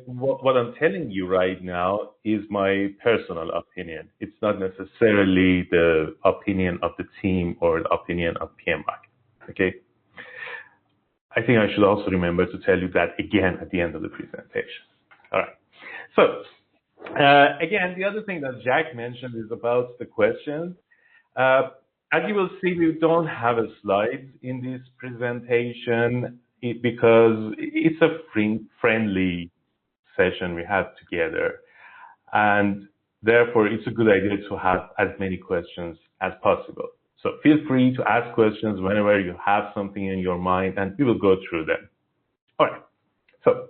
what I'm telling you right now is my personal opinion. It's not necessarily the opinion of the team or the opinion of PMBOK. Okay. I think I should also remember to tell you that again at the end of the presentation. All right. So again, the other thing that Jack mentioned is about the questions. As you will see, we don't have a slide in this presentation because it's a friendly session we have together. And therefore, it's a good idea to have as many questions as possible. So feel free to ask questions whenever you have something in your mind, and we will go through them. All right. So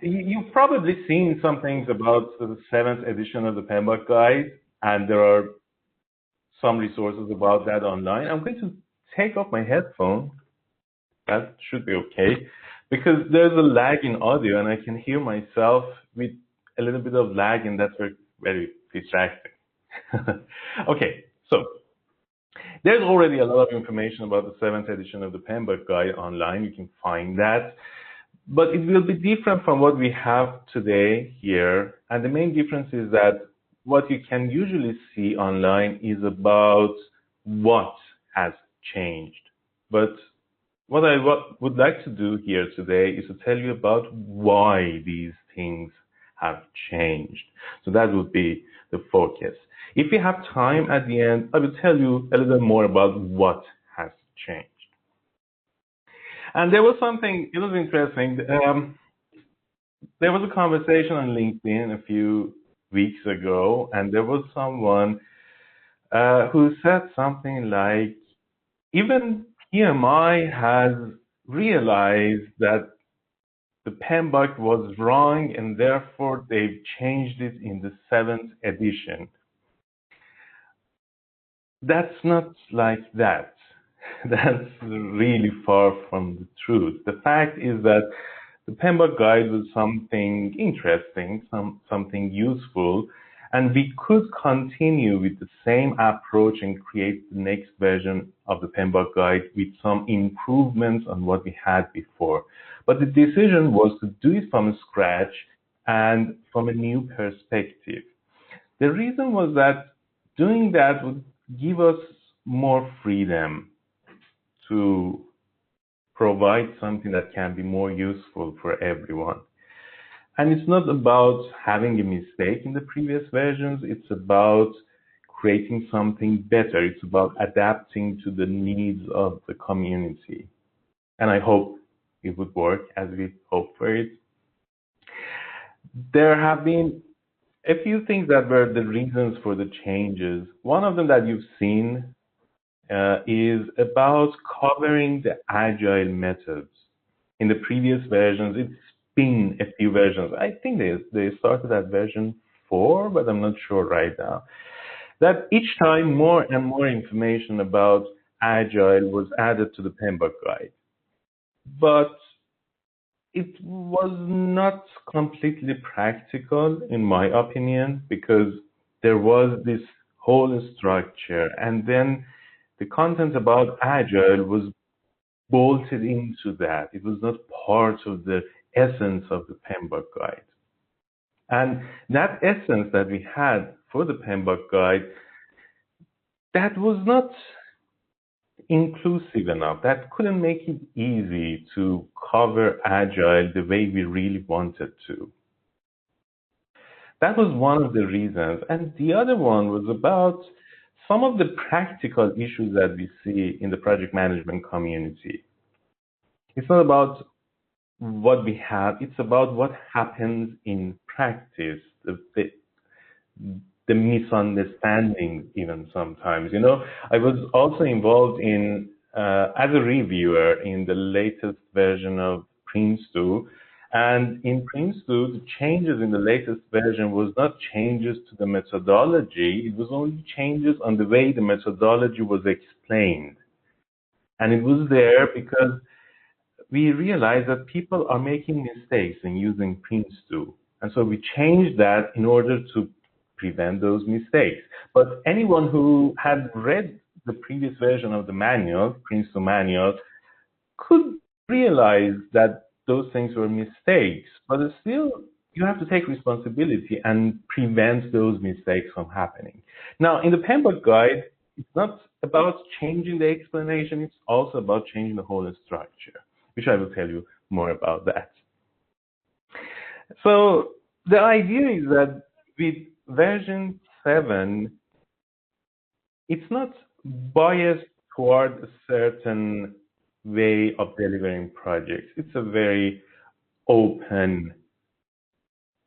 you've probably seen some things about the 7th edition of the PMBOK guide, and there are some resources about that online. I'm going to take off my headphone. That should be okay, because there's a lag in audio, and I can hear myself with a little bit of lag, and that's very distracting. Okay, so there's already a lot of information about the 7th edition of the PMBOK guide online. You can find that. But it will be different from what we have today here. And the main difference is that what you can usually see online is about what has changed. But what I would like to do here today is to tell you about why these things have changed. So that would be the focus. If we have time at the end, I will tell you a little more about what has changed. And there was something, it was interesting. There was a conversation on LinkedIn a few weeks ago, and there was someone who said something like, even PMI has realized that the PMBOK was wrong, and therefore they've changed it in the 7th edition. That's not like that. That's really far from the truth. The fact is that the PMBOK guide was something interesting, something useful, and we could continue with the same approach and create the next version of the PMBOK guide with some improvements on what we had before. But the decision was to do it from scratch and from a new perspective. The reason was that doing that would give us more freedom to provide something that can be more useful for everyone. And it's not about having a mistake in the previous versions, it's about creating something better. It's about adapting to the needs of the community. And I hope it would work as we hope for it. There have been a few things that were the reasons for the changes. One of them that you've seen is about covering the agile methods. In the previous versions, it's been a few versions. I think they started at version 4, but I'm not sure right now. That each time more and more information about agile was added to the PMBOK guide. But it was not completely practical, in my opinion, because there was this whole structure, and then the content about agile was bolted into that. It was not part of the essence of the PMBOK guide. And that essence that we had for the PMBOK guide, that was not inclusive enough. That couldn't make it easy to cover agile the way we really wanted to. That was one of the reasons. And the other one was about some of the practical issues that we see in the project management community. It's not about what we have, it's about what happens in practice, the misunderstandings even sometimes. You know, I was also involved in, as a reviewer in the latest version of Prince2, and in Prince2, the changes in the latest version was not changes to the methodology, it was only changes on the way the methodology was explained. And it was there because we realized that people are making mistakes in using Prince2. And so we changed that in order to prevent those mistakes. But anyone who had read the previous version of the manual, Prince2 manual, could realize that those things were mistakes, but still you have to take responsibility and prevent those mistakes from happening. Now, in the PMBOK guide, it's not about changing the explanation, it's also about changing the whole structure, which I will tell you more about that. So the idea is that with version 7, it's not biased toward a certain way of delivering projects. It's a very open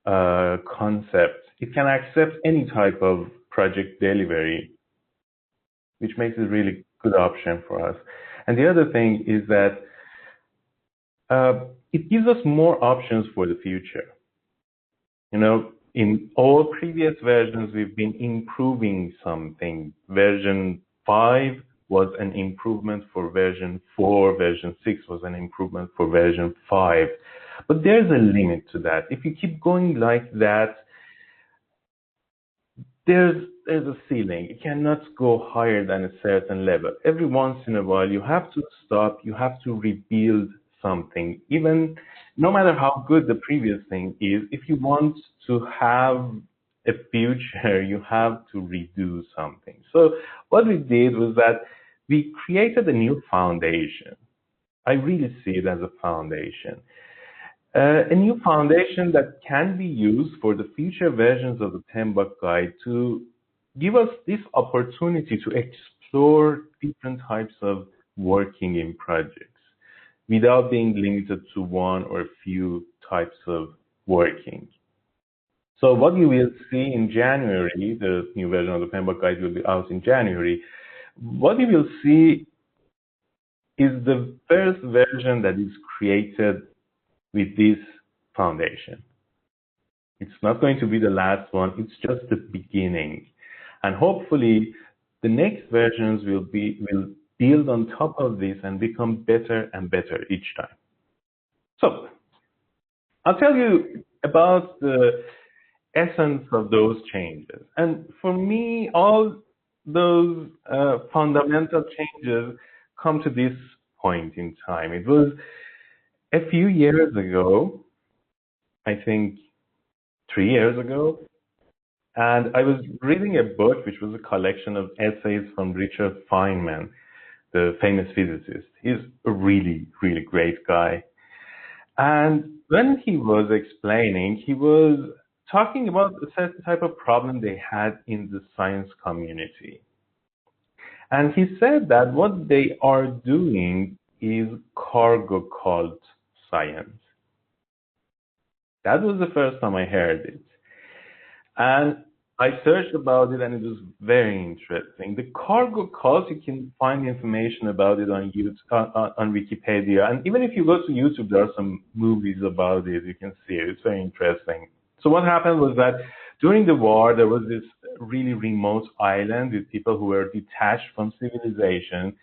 concept. It can accept any type of project delivery, which makes it a really good option for us. And the other thing is that it gives us more options for the future. You know, in all previous versions, we've been improving something. Version 5 was an improvement for version 4. Version 6 was an improvement for version 5. But there's a limit to that. If you keep going like that, there's a ceiling. It cannot go higher than a certain level. Every once in a while, you have to stop. You have to rebuild something. Even no matter how good the previous thing is, if you want to have a future, you have to redo something. So what we did was that we created a new foundation. I really see it as a foundation. A new foundation that can be used for the future versions of the PMBOK guide to give us this opportunity to explore different types of working in projects without being limited to one or a few types of working. So what you will see in January, the new version of the PMBOK guide will be out in January. What you will see is the first version that is created with this foundation. It's not going to be the last one, it's just the beginning. And hopefully the next versions will build on top of this and become better and better each time. So I'll tell you about the essence of those changes. And for me, all those fundamental changes come to this point in time. It was a few years ago, I think 3 years ago, and I was reading a book which was a collection of essays from Richard Feynman, the famous physicist. He's a really, really great guy. And when he was explaining, he was talking about a certain type of problem they had in the science community. And he said that what they are doing is cargo cult science. That was the first time I heard it. And I searched about it and it was very interesting. The cargo cult, you can find information about it on YouTube, on Wikipedia. And even if you go to YouTube, there are some movies about it. You can see it. It's very interesting. So what happened was that during the war, there was this really remote island with people who were detached from civilization.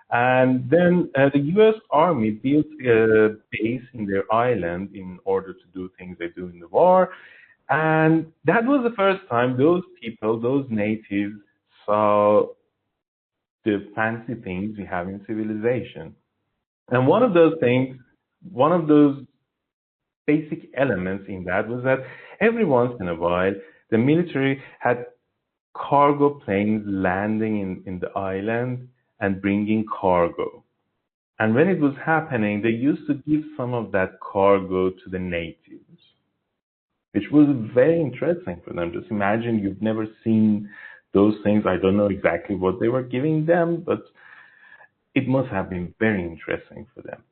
And then the U.S. Army built a base in their island in order to do things they do in the war. And that was the first time those people, those natives, saw the fancy things we have in civilization. And one of those things, one of those basic elements in that was that every once in a while, the military had cargo planes landing in the island and bringing cargo. And when it was happening, they used to give some of that cargo to the natives, which was very interesting for them. Just imagine you've never seen those things. I don't know exactly what they were giving them, but it must have been very interesting for them.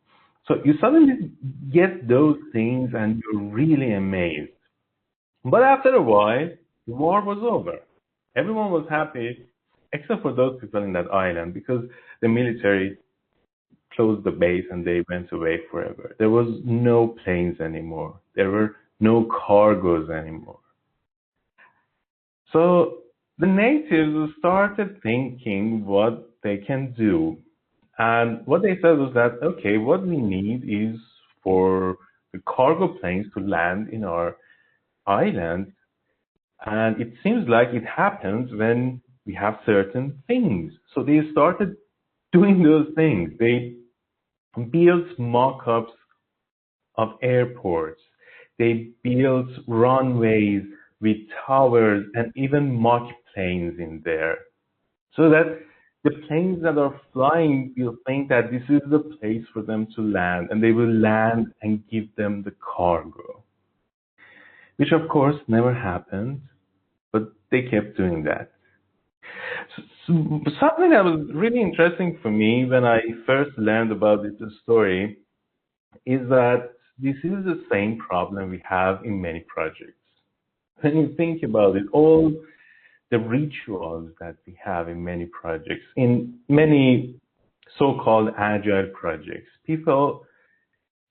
So you suddenly get those things and you're really amazed. But after a while, the war was over. Everyone was happy, except for those people in that island, because the military closed the base and they went away forever. There was no planes anymore. There were no cargoes anymore. So the natives started thinking what they can do. And what they said was that, okay, what we need is for the cargo planes to land in our island. And it seems like it happens when we have certain things. So they started doing those things. They built mock-ups of airports. They built runways with towers and even mock planes in there, so that the planes that are flying will think that this is the place for them to land, and they will land and give them the cargo, which of course never happened, but they kept doing that. Something that was really interesting for me when I first learned about this story is that this is the same problem we have in many projects. When you think about it, all the rituals that we have in many projects, in many so-called agile projects, people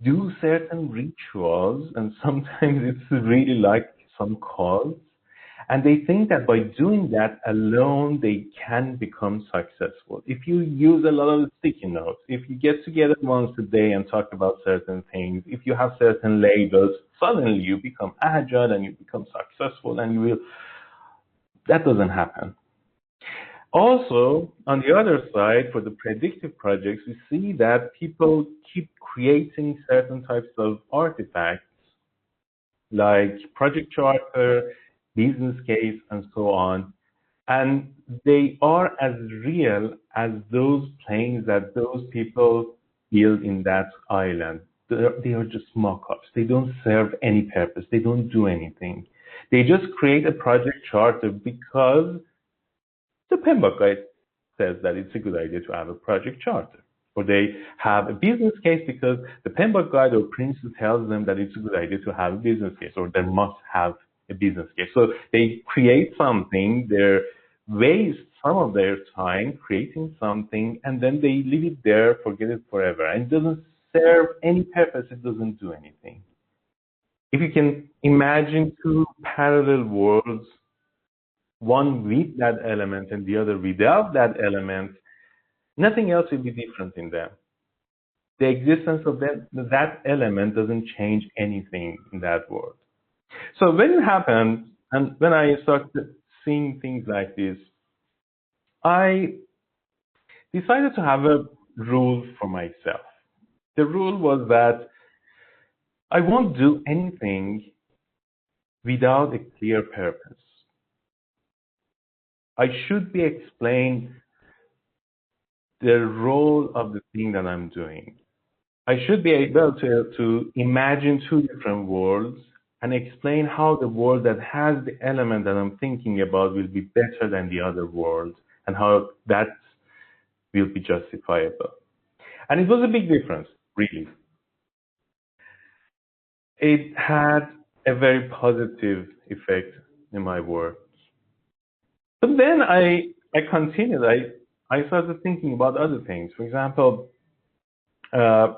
do certain rituals, and sometimes it's really like some calls, and they think that by doing that alone, they can become successful. If you use a lot of sticky notes, if you get together once a day and talk about certain things, if you have certain labels, suddenly you become agile and you become successful, and you will. That doesn't happen. Also, on the other side, for the predictive projects, we see that people keep creating certain types of artifacts like project charter, business case, and so on. And they are as real as those planes that those people build in that island. They are just mock-ups. They don't serve any purpose. They don't do anything. They just create a project charter because the PMBOK guide says that it's a good idea to have a project charter. Or they have a business case because the PMBOK guide or principle tells them that it's a good idea to have a business case, or they must have a business case. So they create something, they waste some of their time creating something, and then they leave it there, forget it forever. And it doesn't serve any purpose, it doesn't do anything. If you can imagine two parallel worlds, one with that element and the other without that element, nothing else will be different in them. The existence of that element doesn't change anything in that world. So when it happened, and when I started seeing things like this, I decided to have a rule for myself. The rule was that I won't do anything without a clear purpose. I should be explained the role of the thing that I'm doing. I should be able to imagine two different worlds and explain how the world that has the element that I'm thinking about will be better than the other world, and how that will be justifiable. And it was a big difference, really. It had a very positive effect in my work. But then I continued. I started thinking about other things. For example, uh,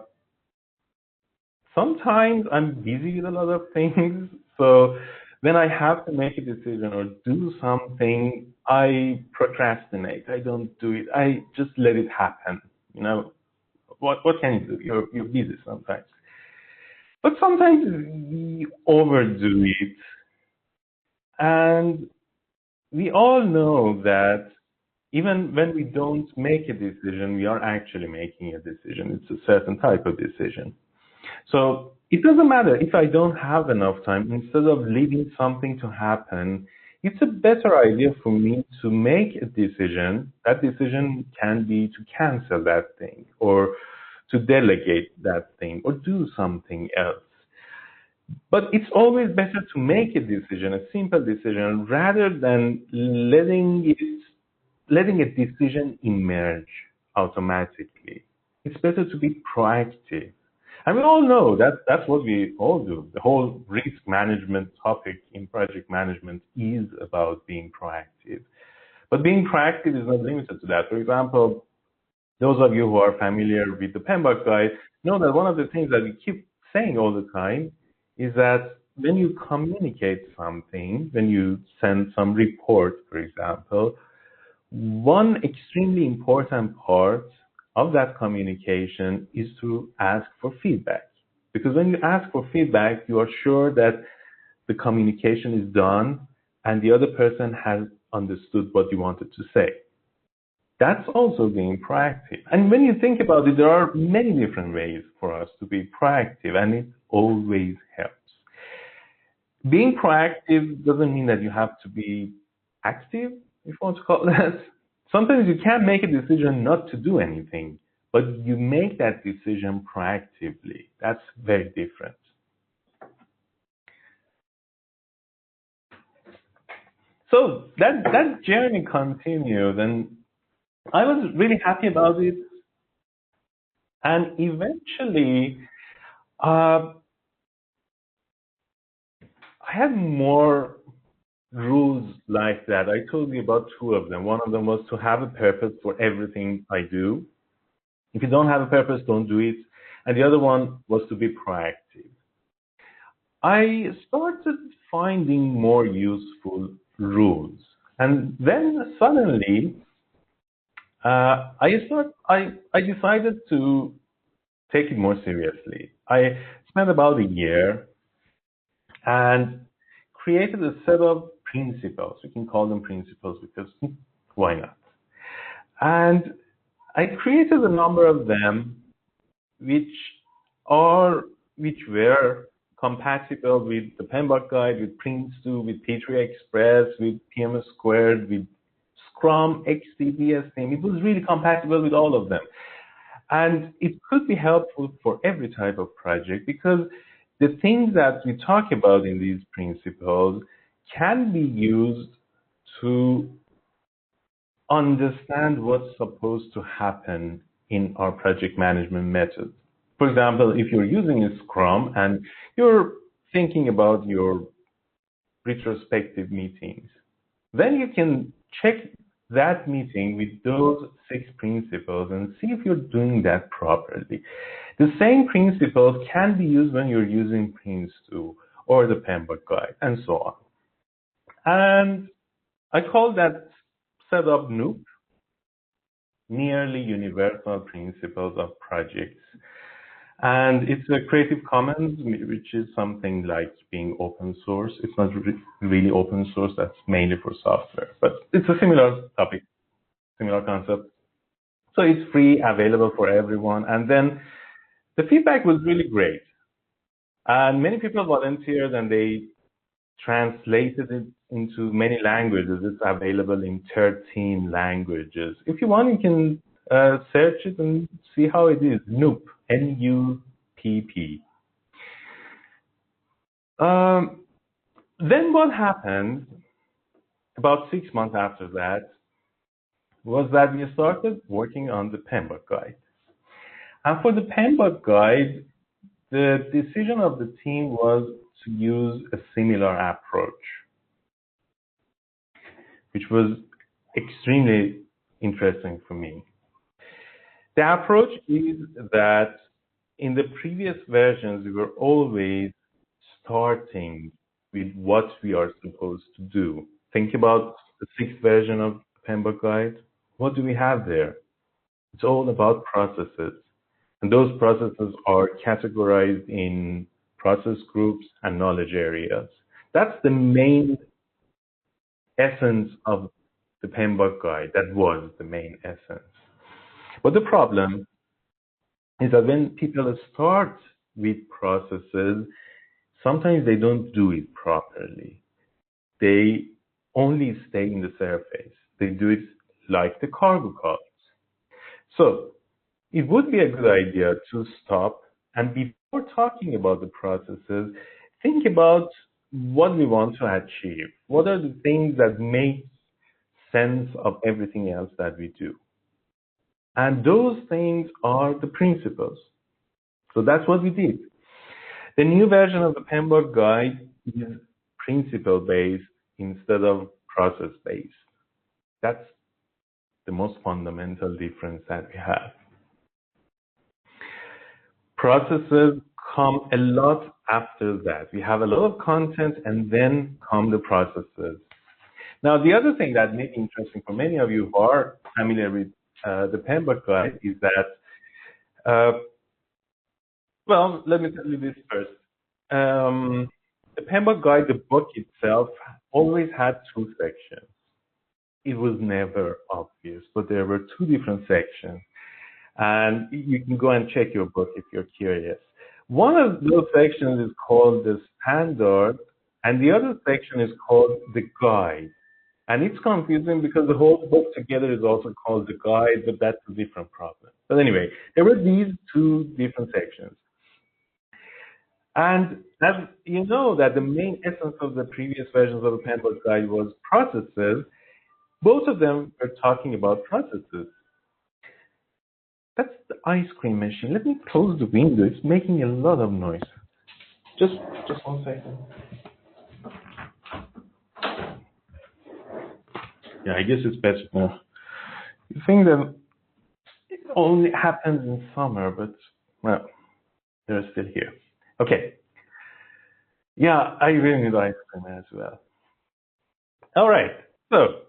sometimes I'm busy with a lot of things. So when I have to make a decision or do something, I procrastinate. I don't do it. I just let it happen. You know, what can you do? You're busy sometimes. But sometimes we overdo it. And we all know that even when we don't make a decision, we are actually making a decision. It's a certain type of decision. So it doesn't matter if I don't have enough time. Instead of leaving something to happen, it's a better idea for me to make a decision. That decision can be to cancel that thing, or to delegate that thing, or do something else. But it's always better to make a decision, a simple decision, rather than letting a decision emerge automatically. It's better to be proactive. And we all know that that's what we all do. The whole risk management topic in project management is about being proactive. But being proactive is not limited to that. For example, those of you who are familiar with the PMBOK guide know that one of the things that we keep saying all the time is that when you communicate something, when you send some report, for example, one extremely important part of that communication is to ask for feedback. Because when you ask for feedback, you are sure that the communication is done and the other person has understood what you wanted to say. That's also being proactive. And when you think about it, there are many different ways for us to be proactive, and it always helps. Being proactive doesn't mean that you have to be active, if you want to call it that. Sometimes you can't make a decision not to do anything, but you make that decision proactively. That's very different. So that journey continued, and I was really happy about it. And eventually, uh, I had more rules like that. I told you about two of them. One of them was to have a purpose for everything I do. If you don't have a purpose, don't do it. And the other one was to be proactive. I started finding more useful rules. And then suddenly, I decided to take it more seriously. I spent about a year and created a set of principles. We can call them principles because why not? And I created a number of them which are which were compatible with the PMBOK guide, with Prince2, with P3 Express, with PM squared, with Scrum, XDB, STM. It was really compatible with all of them. And it could be helpful for every type of project because the things that we talk about in these principles can be used to understand what's supposed to happen in our project management method. For example, if you're using a Scrum and you're thinking about your retrospective meetings, then you can check that meeting with those 6 principles and see if you're doing that properly. The same principles can be used when you're using Prince2 or the PMBOK guide and so on. And I call that setup NUP, Nearly Universal Principles of Projects. And it's a Creative Commons, which is something like being open source. It's not really open source, that's mainly for software, but it's a similar topic, similar concept. So it's free, available for everyone. And then the feedback was really great. And many people volunteered and they translated it into many languages. It's available in 13 languages. If you want, you can search it and see how it is. NUP, N-U-P-P. Then what happened about 6 months after that was that we started working on the PMBOK guide. And for the PMBOK guide, the decision of the team was to use a similar approach, which was extremely interesting for me. The approach is that in the previous versions, we were always starting with what we are supposed to do. Think about the 6th version of the PMBOK guide. What do we have there? It's all about processes. And those processes are categorized in process groups and knowledge areas. That's the main essence of the PMBOK guide. That was the main essence. But the problem is that when people start with processes, sometimes they don't do it properly. They only stay in the surface. They do it like the cargo cults. So it would be a good idea to stop and before talking about the processes, think about what we want to achieve. What are the things that make sense of everything else that we do? And those things are the principles. So that's what we did. The new version of the PMBOK guide is principle-based instead of process-based. That's the most fundamental difference that we have. Processes come a lot after that. We have a lot of content and then come the processes. Now, the other thing that may be interesting for many of you who are familiar with the PMBOK guide is that, well, let me tell you this first. The PMBOK guide, the book itself, always had 2 sections. it was never obvious, but there were two different sections. And you can go and check your book if you're curious. One of those sections is called the standard, and the other section is called the guide. And it's confusing because the whole book together is also called the guide, but that's a different problem. But anyway, there were these two different sections. And as you know that the main essence of the previous versions of the PMBOK guide was processes, both of them were talking about processes. That's the ice cream machine. Let me close the window. It's making a lot of noise. Just 1 second. Yeah, I guess it's better now. You think that it only happens in summer, but well, they're still here. Okay. Yeah, I really need ice cream as well. All right. So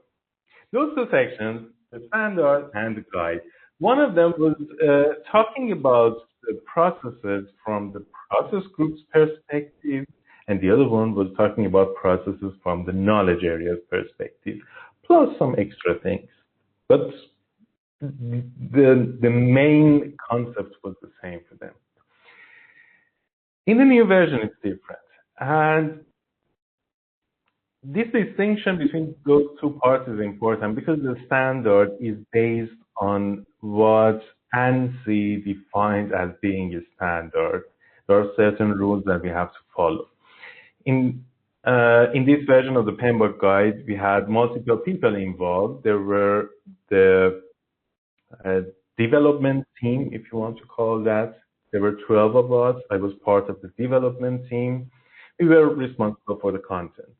those two sections, the standard and the guide. One of them was talking about the processes from the process group's perspective, and the other one was talking about processes from the knowledge area's perspective, plus some extra things. But the main concept was the same for them. In the new version, it's different. And this distinction between those two parts is important because the standard is based on what ANSI defines as being a standard. There are certain rules that we have to follow. In this version of the PMBOK guide, we had multiple people involved. There were the development team, if you want to call that. There were 12 of us. I was part of the development team. We were responsible for the content.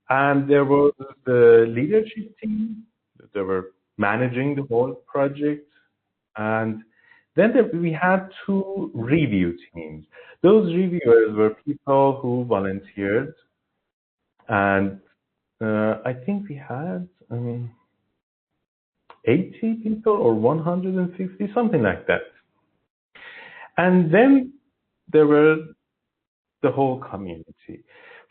And there was the leadership team. They were managing the whole project. And then we had two review teams. Those reviewers were people who volunteered. And I think we had 80 people or 150, something like that. And then there were the whole community.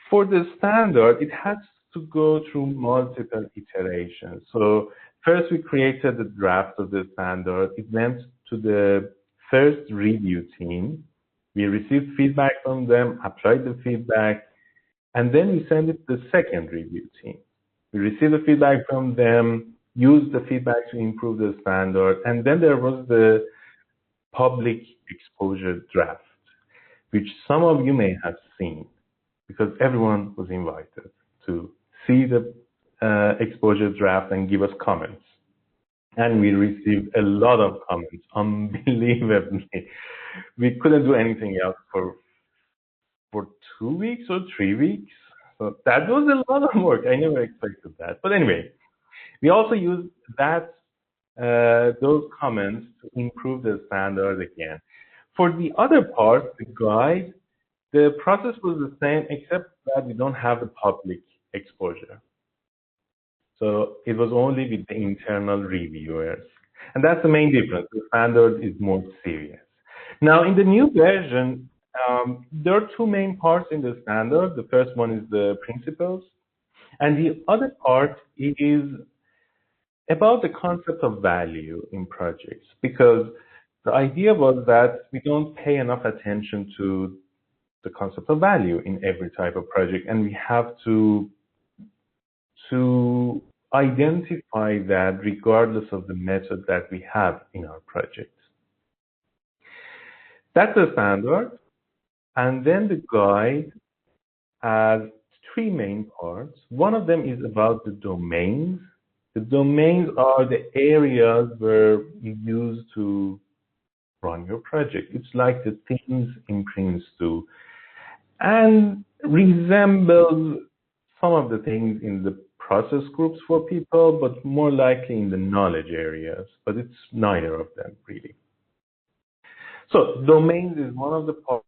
For the standard, it has to go through multiple iterations. So first we created the draft of the standard. It went to the first review team. We received feedback from them, applied the feedback, and then we sent it to the second review team. We received the feedback from them, used the feedback to improve the standard, and then there was the public exposure draft, which some of you may have seen, because everyone was invited to see the exposure draft and give us comments. And we received a lot of comments, unbelievably. We couldn't do anything else for 2 weeks or 3 weeks. So that was a lot of work. I never expected that. But anyway, we also used that those comments to improve the standard again. For the other part, the guide, the process was the same, except that we don't have the public exposure. So it was only with the internal reviewers. And that's the main difference. The standard is more serious. Now, in the new version, there are two main parts in the standard. The first one is the principles. And the other part is about the concept of value in projects, because the idea was that we don't pay enough attention to the concept of value in every type of project, and we have to identify that regardless of the method that we have in our project. That's the standard. And then the guide has three main parts. One of them is about the domains. The domains are the areas where you use to run your project. It's like the things in Prince2 and resembles some of the things in the process groups for people, but more likely in the knowledge areas, but it's neither of them really. So domains is one of the parts.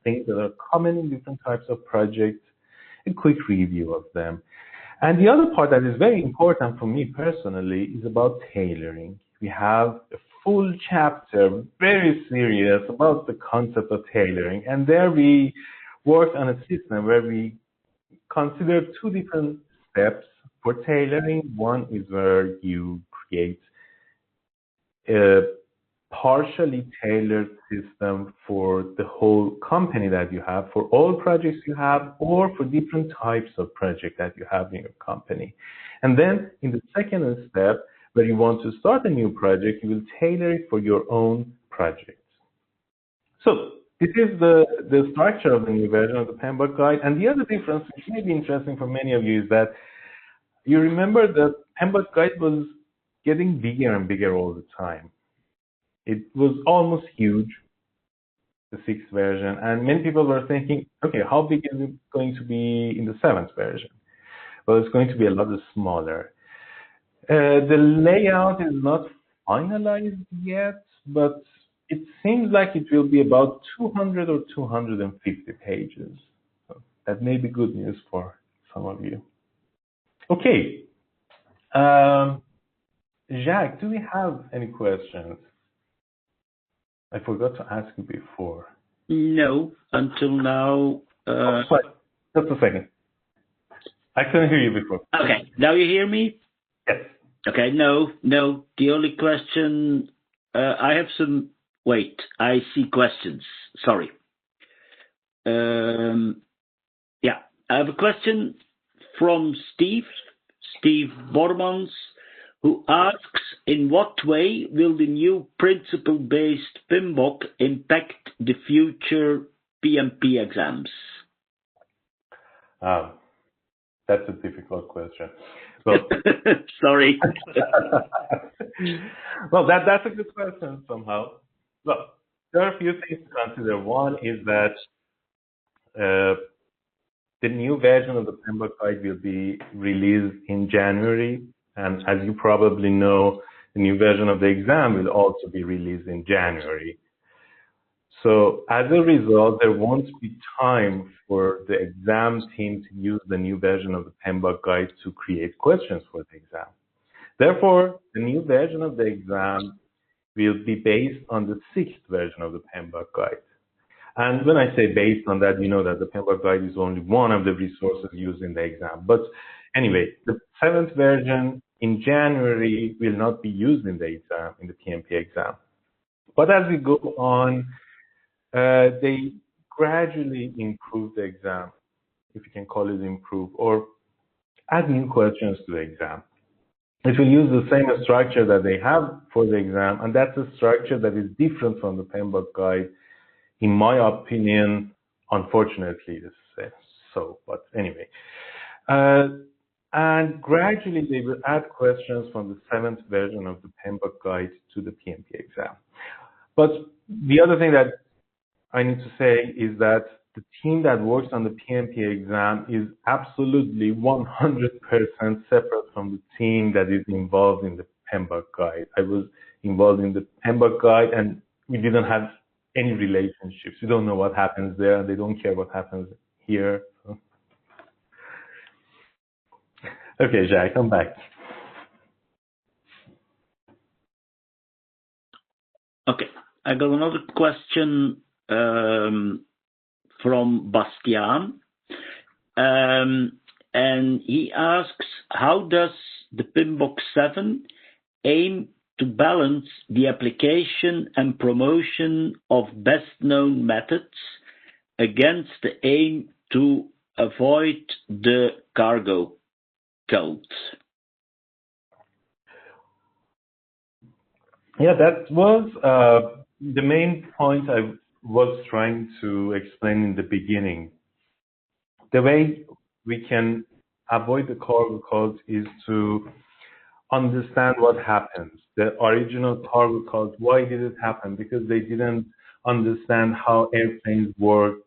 Things that are common in different types of projects, a quick review of them. And the other part that is very important for me personally is about tailoring. We have a full chapter, very serious, about the concept of tailoring. And there we worked on a system where we consider two different steps for tailoring. One is where you create a partially tailored system for the whole company that you have, for all projects you have, or for different types of project that you have in your company. And then in the second step, where you want to start a new project, you will tailor it for your own project. So this is the structure of the new version of the PMBOK guide. And the other difference, which may be interesting for many of you, is that you remember that PMBOK guide was getting bigger and bigger all the time. It was almost huge, the sixth version, and many people were thinking, okay, how big is it going to be in the seventh version? Well, it's going to be a lot smaller. The layout is not finalized yet, but it seems like it will be about 200 or 250 pages. So that may be good news for some of you. Okay. Jacques, do we have any questions? I forgot to ask you before. No, until now. Oh, sorry. Just a second. I couldn't hear you before. Okay, now you hear me? Yes. Okay, no. The only question, I have some, wait, I see questions. Sorry. Yeah, I have a question from Steve Bormans, who asks, in what way will the new principle-based PMBOK impact the future PMP exams? That's a difficult question. Well, sorry. Well, that's a good question somehow. Well, there are a few things to consider. One is that the new version of the PMBOK guide will be released in January. And as you probably know, the new version of the exam will also be released in January. So as a result, there won't be time for the exam team to use the new version of the PMBOK guide to create questions for the exam. Therefore, the new version of the exam will be based on the sixth version of the PMBOK guide. And when I say based on that, you know that the PMBOK guide is only one of the resources used in the exam. But anyway, the seventh version in January will not be used in the exam, in the PMP exam. But as we go on, they gradually improve the exam, if you can call it improve, or add new questions to the exam. It will use the same structure that they have for the exam, and that's a structure that is different from the PMBOK guide, in my opinion, unfortunately, this is so, but anyway. And gradually they will add questions from the seventh version of the PMBOK guide to the PMP exam. But the other thing that I need to say is that the team that works on the PMP exam is absolutely 100% separate from the team that is involved in the PMBOK guide. I was involved in the PMBOK guide and we didn't have any relationships. We don't know what happens there and they don't care what happens here. So. Okay, Jacques, come back. Okay, I got another question from Bastiaan. And he asks, how does the PMBOK 7 aim to balance the application and promotion of best-known methods against the aim to avoid the cargo cult? Yeah, that was the main point I was trying to explain in the beginning. The way we can avoid the cargo cult is to understand what happens. The original cargo cult, why did it happen? Because they didn't understand how airplanes work,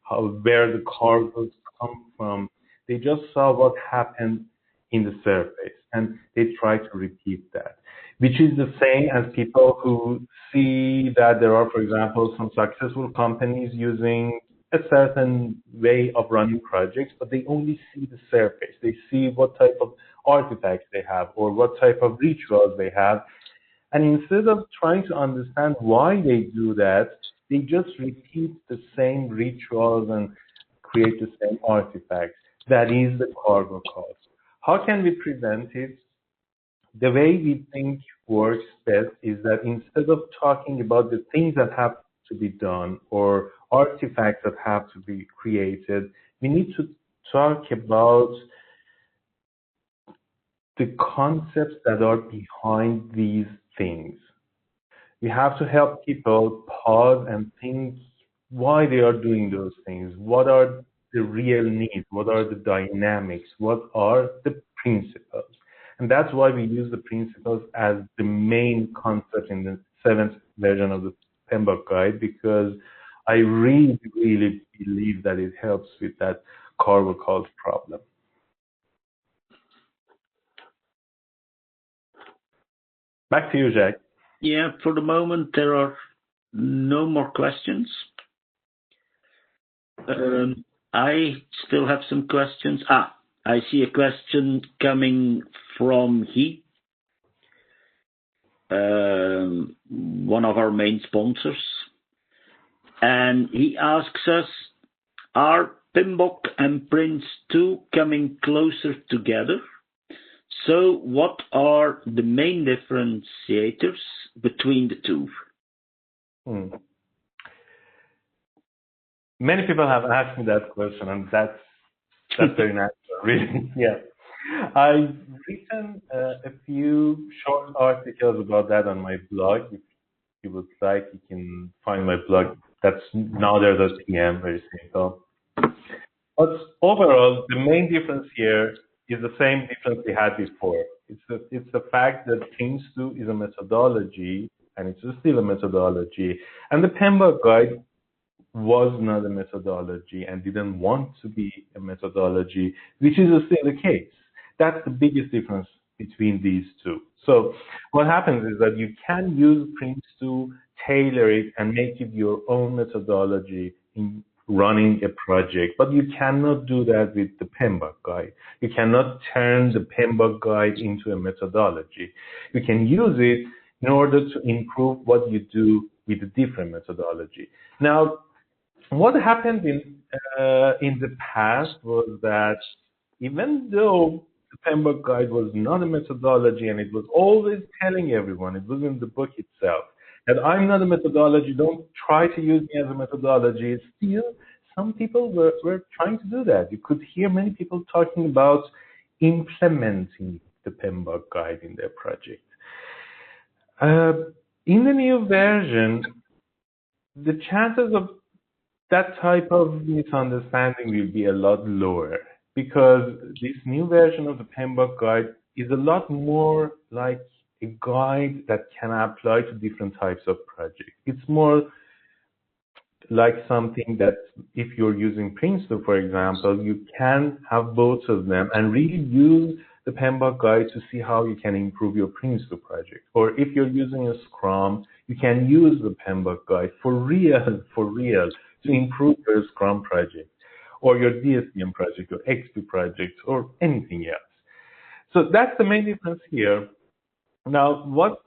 where the cargoes come from. They just saw what happened in the surface, and they try to repeat that, which is the same as people who see that there are, for example, some successful companies using a certain way of running projects, but they only see the surface. They see what type of artifacts they have or what type of rituals they have. And instead of trying to understand why they do that, they just repeat the same rituals and create the same artifact. That is the cargo cost. How can we prevent it? The way we think works best is that instead of talking about the things that have to be done or artifacts that have to be created, we need to talk about the concepts that are behind these things. We have to help people pause and think why they are doing those things. What are the real needs? What are the dynamics? What are the principles? And that's why we use the principles as the main concept in the seventh version of the PMBOK guide, because I really, really believe that it helps with that cargo cost problem. Back to you, Jack. Yeah, for the moment, there are no more questions. I still have some questions. I see a question coming from one of our main sponsors. And he asks us, are PMBOK and Prince2 coming closer together? So what are the main differentiators between the two? Many people have asked me that question, and that's very natural, really. Yeah. I've written a few short articles about that on my blog. If you would like, you can find my blog. That's nader.pm, very simple. But overall, the main difference here is the same difference we had before. It's the fact that Prince2 is a methodology, and it's still a methodology. And the PMBOK guide was not a methodology and didn't want to be a methodology, which is still the case. That's the biggest difference between these two. So what happens is that you can use Prince2, tailor it, and make it your own methodology in running a project, but you cannot do that with the PMBOK guide. You cannot turn the PMBOK guide into a methodology. You can use it in order to improve what you do with a different methodology. Now, what happened in the past was that even though the PMBOK guide was not a methodology, and it was always telling everyone, it was in the book itself, that I'm not a methodology, don't try to use me as a methodology, still some people were trying to do that. You could hear many people talking about implementing the PMBOK guide in their project. In the new version, the chances of that type of misunderstanding will be a lot lower, because this new version of the PMBOK guide is a lot more like a guide that can apply to different types of projects. It's more like something that if you're using Prince2, for example, you can have both of them and really use the PMBOK guide to see how you can improve your Prince2 project. Or if you're using a Scrum, you can use the PMBOK guide for real, to improve your Scrum project, or your DSPM project, or XP project, or anything else. So that's the main difference here. Now, what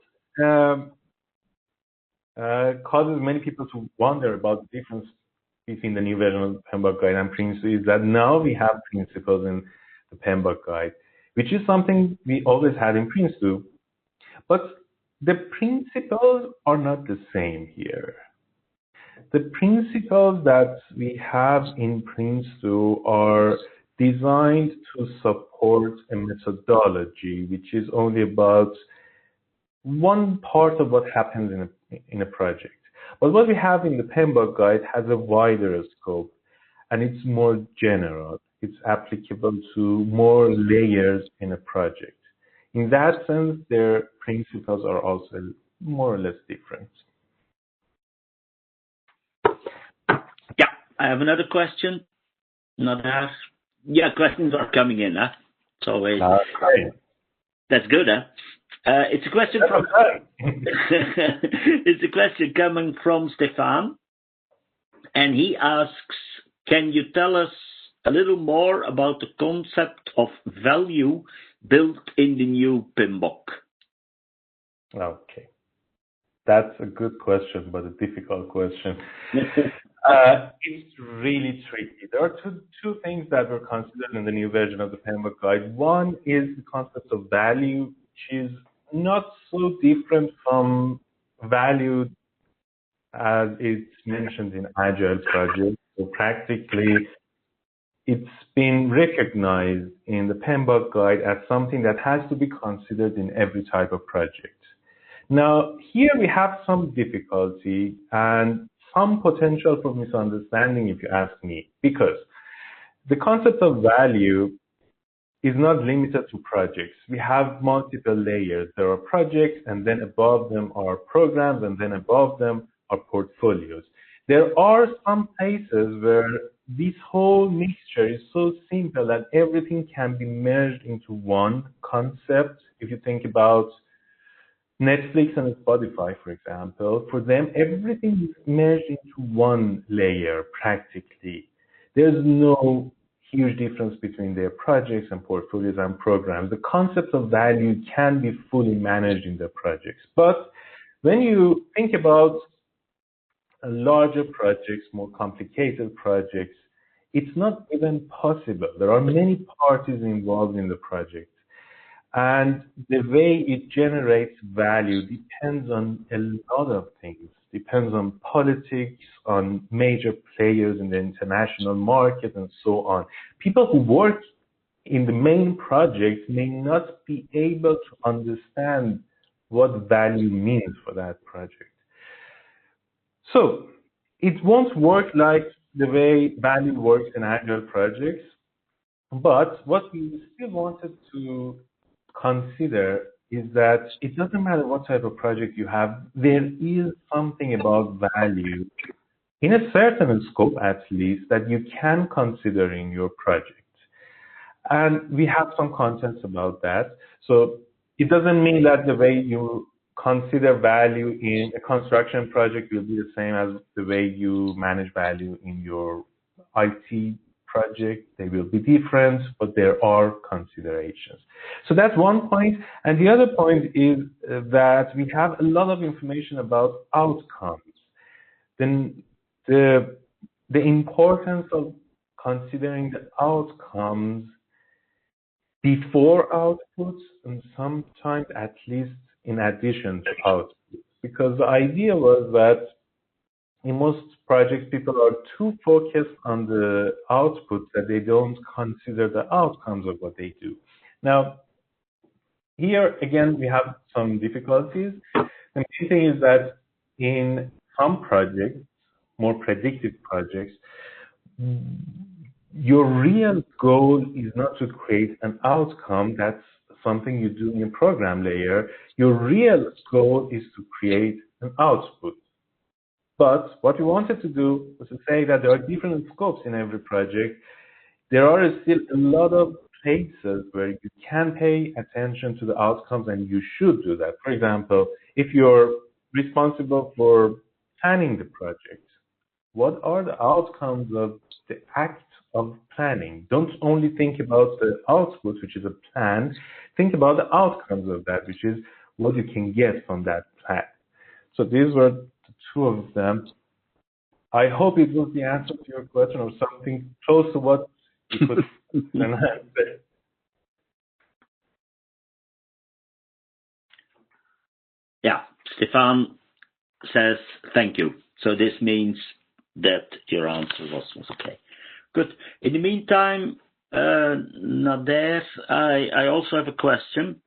causes many people to wonder about the difference between the new version of the PMBOK guide and Prince2 is that now we have principles in the PMBOK guide, which is something we always had in Prince2, but the principles are not the same here. The principles that we have in Prince2 are designed to support a methodology, which is only about one part of what happens in a project. But what we have in the PMBOK guide has a wider scope, and it's more general. It's applicable to more layers in a project. In that sense, their principles are also more or less different. Yeah, I have another question. Nader. Yeah, questions are coming in, huh? It's always that's good, huh? It's a question from it's a question coming from Stefan, and he asks, can you tell us a little more about the concept of value built in the new PMBOK? Okay. That's a good question, but a difficult question. It's really tricky. There are two things that were considered in the new version of the PMBOK guide. One is the concept of value, which is not so different from value as it's mentioned in agile projects. So practically, it's been recognized in the PMBOK guide as something that has to be considered in every type of project. Now, here we have some difficulty and some potential for misunderstanding, if you ask me, because the concept of value is not limited to projects. We have multiple layers. There are projects, and then above them are programs, and then above them are portfolios. There are some places where this whole mixture is so simple that everything can be merged into one concept. If you think about Netflix and Spotify, for example, for them, everything is merged into one layer practically. There's no huge difference between their projects and portfolios and programs. The concept of value can be fully managed in the projects. But when you think about larger projects, more complicated projects, it's not even possible. There are many parties involved in the project. And the way it generates value depends on a lot of things. Depends on politics, on major players in the international market, and so on. People who work in the main project may not be able to understand what value means for that project. So it won't work like the way value works in agile projects, but what we still wanted to consider is that it doesn't matter what type of project you have, there is something about value in a certain scope at least that you can consider in your project. And we have some contents about that. So it doesn't mean that the way you consider value in a construction project will be the same as the way you manage value in your IT project. They will be different, but there are considerations. So that's one point. And the other point is that we have a lot of information about outcomes. Then the importance of considering the outcomes before outputs and sometimes at least in addition to outputs. Because the idea was that in most projects, people are too focused on the outputs that they don't consider the outcomes of what they do. Now, here again, we have some difficulties. The main thing is that in some projects, more predictive projects, your real goal is not to create an outcome. That's something you do in a program layer. Your real goal is to create an output. But what we wanted to do was to say that there are different scopes in every project. There are still a lot of places where you can pay attention to the outcomes, and you should do that. For example, if you're responsible for planning the project, what are the outcomes of the act of planning? Don't only think about the output, which is a plan. Think about the outcomes of that, which is what you can get from that plan. So these were the two of them. I hope it was the answer to your question or something close to what you could answer. Yeah, Stefan says thank you. So this means that your answer was okay. Good. In the meantime, Nader, I also have a question.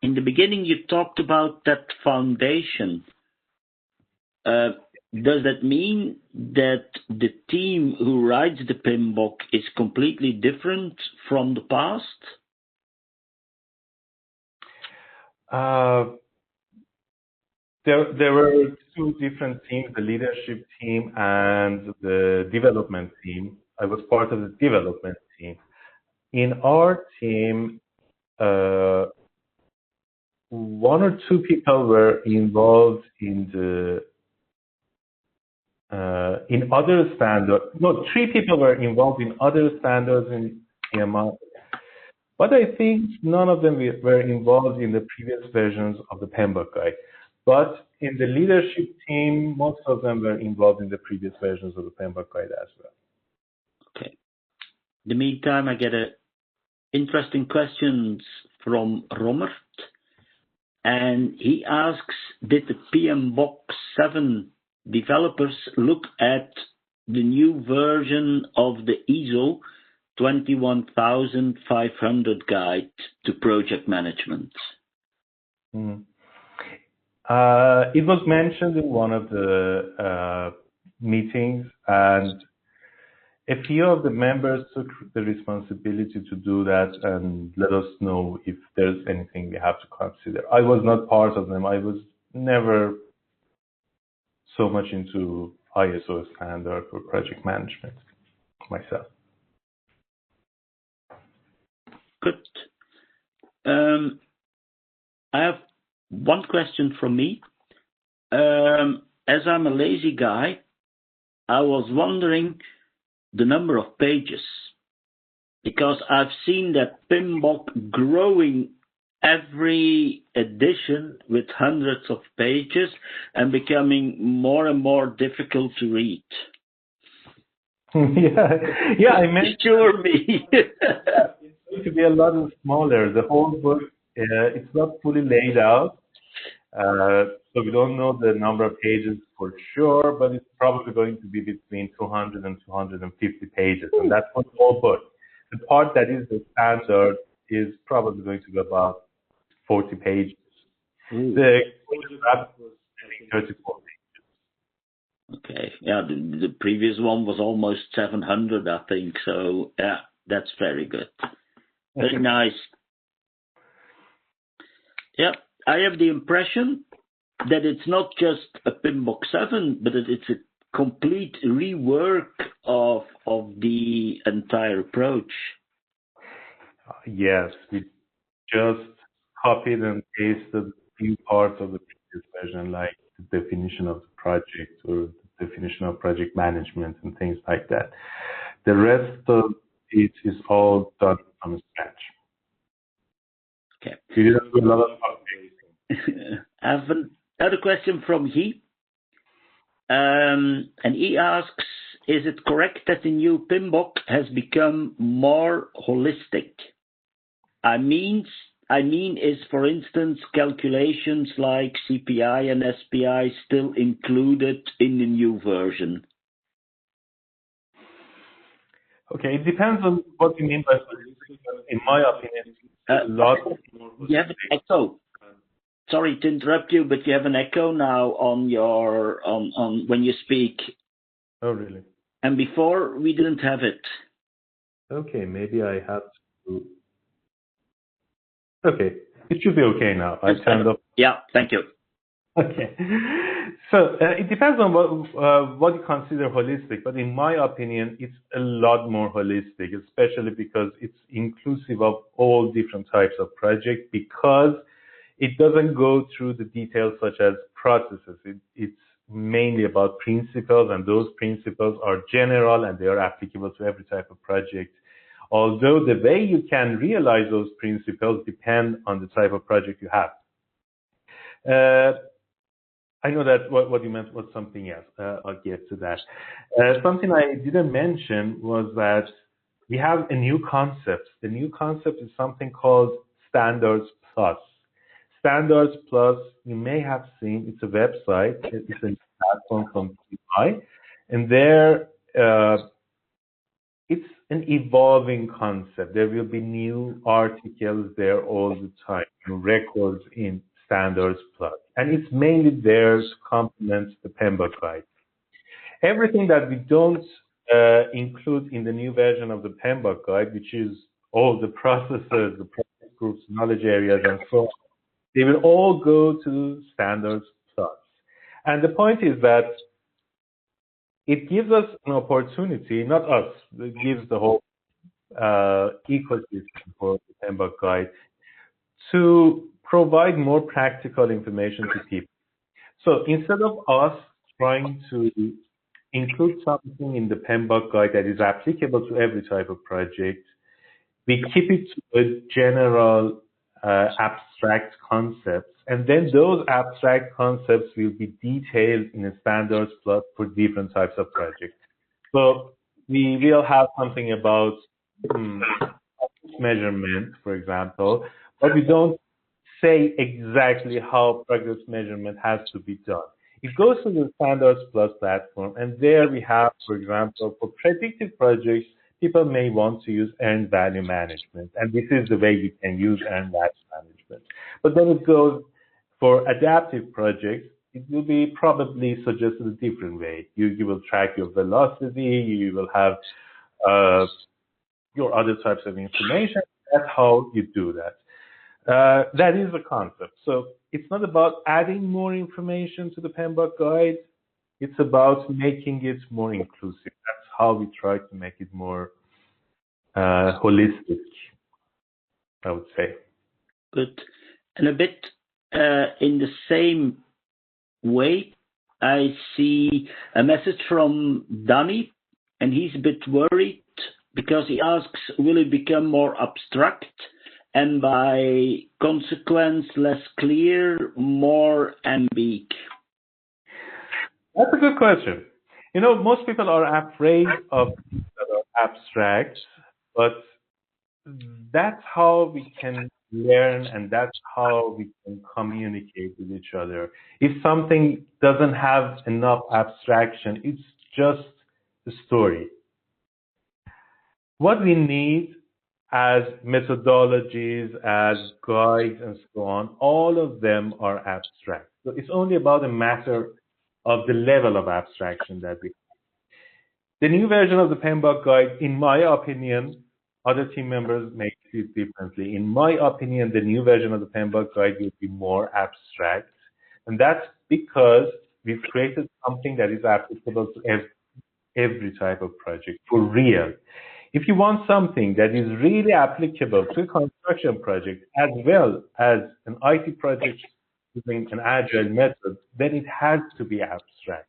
In the beginning, you talked about that foundation. Does that mean that the team who writes the PMBOK is completely different from the past? There were two different teams, the leadership team and the development team. I was part of the development team. In our team, one or two people were involved in the in other standards. No, three people were involved in other standards in PMI. But I think none of them were involved in the previous versions of the PMBOK guide. But in the leadership team, most of them were involved in the previous versions of the PMBOK guide as well. Okay. In the meantime, I get interesting questions from Romert, and he asks, did the PMBOK 7 developers look at the new version of the ISO 21500 guide to project management? Mm. It was mentioned in one of the meetings, and a few of the members took the responsibility to do that and let us know if there's anything we have to consider. I was not part of them. I was never so much into ISO standard for project management myself. Good. I have one question from me. As I'm a lazy guy, I was wondering the number of pages, because I've seen that PMBOK growing every edition with hundreds of pages and becoming more and more difficult to read. Yeah, I meant Sure me. it's going to be a lot smaller. The whole book, it's not fully laid out. So we don't know the number of pages for sure, but it's probably going to be between 200 and 250 pages. And that's for the whole book. The part that is the standard is probably going to be about 40 pages. The draft was, I think, 34 pages. Okay. Yeah, the previous one was almost 700, I think. So, yeah, that's very good. Very nice. Yeah, I have the impression that it's not just a PMBOK 7, but that it's a complete rework of the entire approach. Yes, we just copied and pasted a few parts of the previous version, like the definition of the project or the definition of project management and things like that. The rest of it is all done from scratch. Okay. We didn't do a lot of updating. I have another question from he. And he asks, is it correct that the new PMBOK has become more holistic? I mean, is, for instance, calculations like CPI and SPI still included in the new version? Okay, it depends on what you mean by holistic. In my opinion, a lot more holistic. You have an echo. Sorry to interrupt you, but you have an echo now on your on when you speak. Oh, really? And before we didn't have it. Okay, maybe I have to. Okay, it should be okay now. I turned off. Yeah, thank you. Okay, so it depends on what you consider holistic, but in my opinion, it's a lot more holistic, especially because it's inclusive of all different types of projects, because it doesn't go through the details such as processes. It's mainly about principles, and those principles are general and they are applicable to every type of project. Although the way you can realize those principles depend on the type of project you have. I know that what you meant was something else. I'll get to that. Something I didn't mention was that we have a new concept. The new concept is something called Standards Plus. Standards Plus, you may have seen, it's a website. It's a platform from PI. And there, it's an evolving concept. There will be new articles there all the time, new records in Standards Plus. And it's mainly there to complement the PMBOK guide. Everything that we don't include in the new version of the PMBOK guide, which is all the processes, the process groups, knowledge areas, and so on, they will all go to Standards Plus. And the point is that it gives us an opportunity, not us, it gives the whole ecosystem for the PMBOK guide to provide more practical information to people. So instead of us trying to include something in the PMBOK guide that is applicable to every type of project, we keep it to a general abstract concepts, and then those abstract concepts will be detailed in a standards plus for different types of projects. So we will have something about measurement, for example, but we don't say exactly how progress measurement has to be done. It goes to the Standards Plus platform, and there we have, for example, for predictive projects, people may want to use earned value management, and this is the way you can use earned value management. But then it goes for adaptive projects, it will be probably suggested a different way. You will track your velocity, you will have your other types of information. That's how you do that. That is the concept. So it's not about adding more information to the PMBOK guide. It's about making it more inclusive. That's how we try to make it more holistic, I would say. Good. And a bit in the same way, I see a message from Danny, and he's a bit worried because he asks, will it become more abstract and by consequence less clear, more ambiguous? That's a good question. You know, most people are afraid of things that are abstract, but that's how we can learn and that's how we can communicate with each other. If something doesn't have enough abstraction, it's just a story. What we need as methodologies, as guides, and so on, all of them are abstract. So it's only about a matter of the level of abstraction that we have. The new version of the PMBOK guide, in my opinion, other team members may see it differently. In my opinion, the new version of the PMBOK guide will be more abstract. And that's because we've created something that is applicable to every type of project, for real. If you want something that is really applicable to a construction project as well as an IT project using an agile method, then it has to be abstract.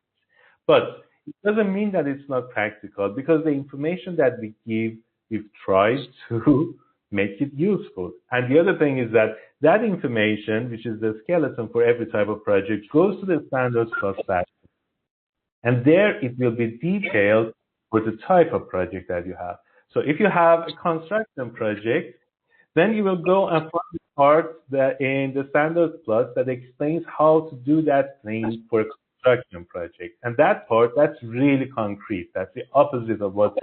But it doesn't mean that it's not practical because the information that we give, we've tried to make it useful. And the other thing is that that information, which is the skeleton for every type of project, goes to the Standards Plus platform. And there it will be detailed for the type of project that you have. So if you have a construction project, then you will go and find the part that in the Standards Plus that explains how to do that thing for a construction project. And that part, that's really concrete. That's the opposite of what's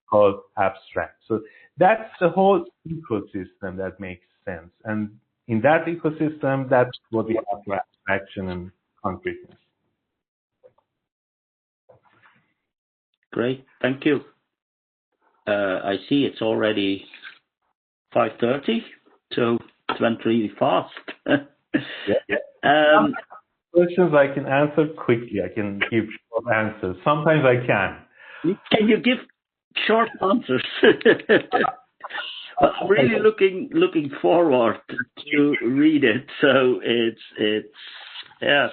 called abstract. So that's the whole ecosystem that makes sense. And in that ecosystem, that's what we have for abstraction and concreteness. Great, thank you. I see it's already 5:30, so it went really fast. Yeah. Questions I can answer quickly. I can give short answers. Sometimes I can. Can you give short answers? I'm really looking forward to read it. So it's yes.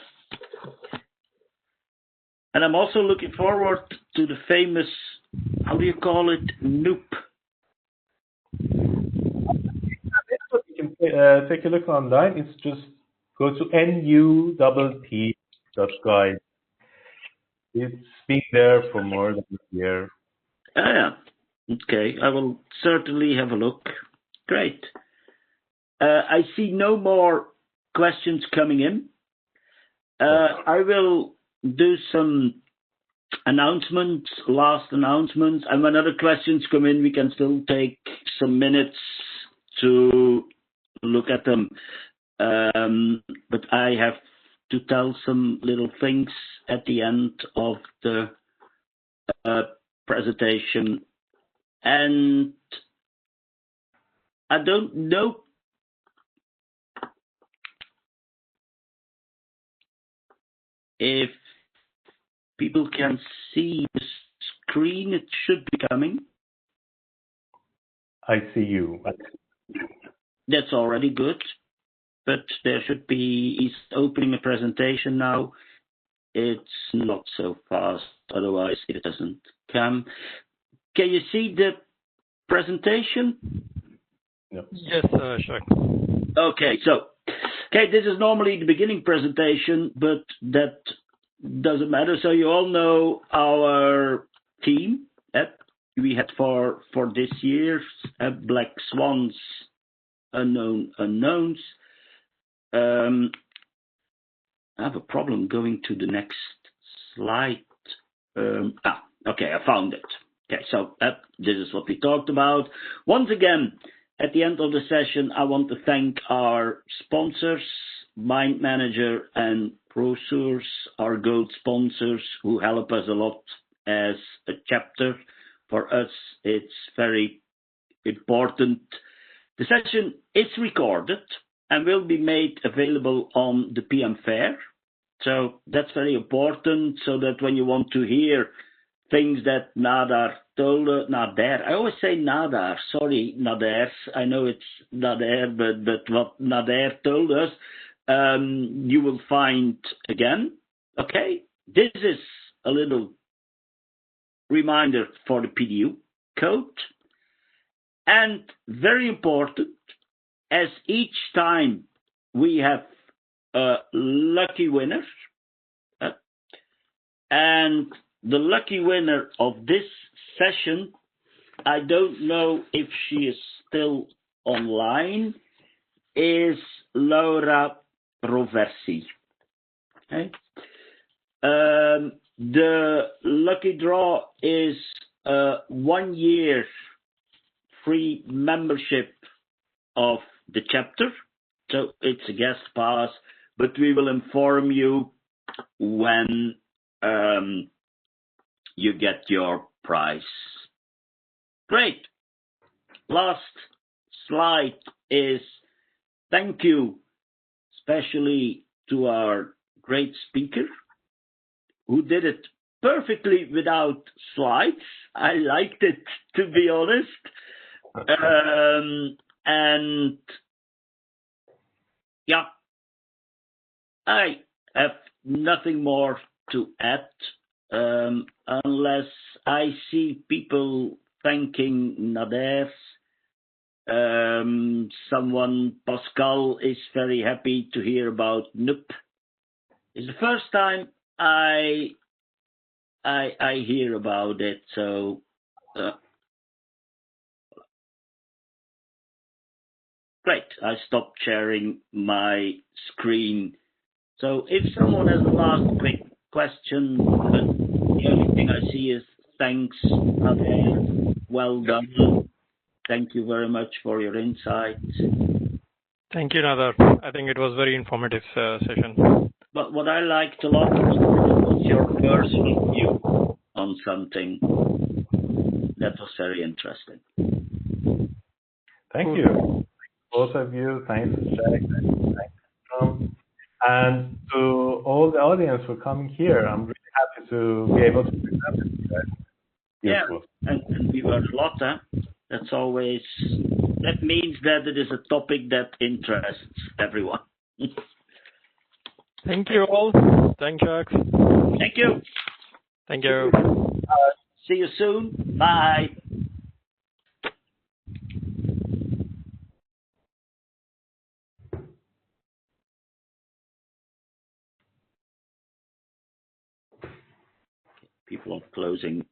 And I'm also looking forward to the famous, how do you call it, NUP? You can take a look online. It's just go to nupp.guide. It's been there for more than a year. Yeah. Okay, I will certainly have a look. Great. I see no more questions coming in. I will do some announcements, last announcements, and when other questions come in, we can still take some minutes to look at them. But I have to tell some little things at the end of the presentation. And I don't know if people can see the screen. It should be coming. I see you. That's already good. But there should be, he's opening a presentation now. It's not so fast, otherwise it doesn't come. Can you see the presentation? Yes, sure. Okay, so this is normally the beginning presentation, but that doesn't matter. So you all know our theme that we had for this year, Black Swans, Unknown Unknowns. I have a problem going to the next slide. Okay, I found it. Okay, so this is what we talked about. Once again, at the end of the session, I want to thank our sponsors, Mind Manager and ProSource, our gold sponsors who help us a lot as a chapter. For us, it's very important. The session is recorded and will be made available on the PM Fair. So that's very important, so that when you want to hear things that Nader told us, Nader, I always say Nader, sorry Nader, I know it's Nader, but what Nader told us, you will find again. Okay, this is a little reminder for the PDU code. And very important, as each time we have a lucky winner, and the lucky winner of this session, I don't know if she is still online, is Laura Roversi. Okay. The lucky draw is 1 year free membership of the chapter. So it's a guest pass, but we will inform you when you get your prize. Great. Last slide is thank you, especially to our great speaker who did it perfectly without slides. I liked it, to be honest. And yeah, I have nothing more to add, unless I see people thanking Nader. Someone, Pascal, is very happy to hear about NUP. It's the first time I hear about it, so great. I stopped sharing my screen. So if someone has a last quick question, the only thing I see is thanks, Nader. Well done. Thank you very much for your insights. Thank you, Nader. I think it was very informative session. But what I liked a lot was your personal view on something. That was very interesting. Thank you. Both of you. Thanks, Jack. Thanks, Tom. And to all the audience for coming here. I'm really happy to be able to present it to you guys. Yeah, Useful. and we were a lot, huh? That means that it is a topic that interests everyone. Thank you all. Thank you, Jack. Thank you. Thank you. See you soon. Bye. People are closing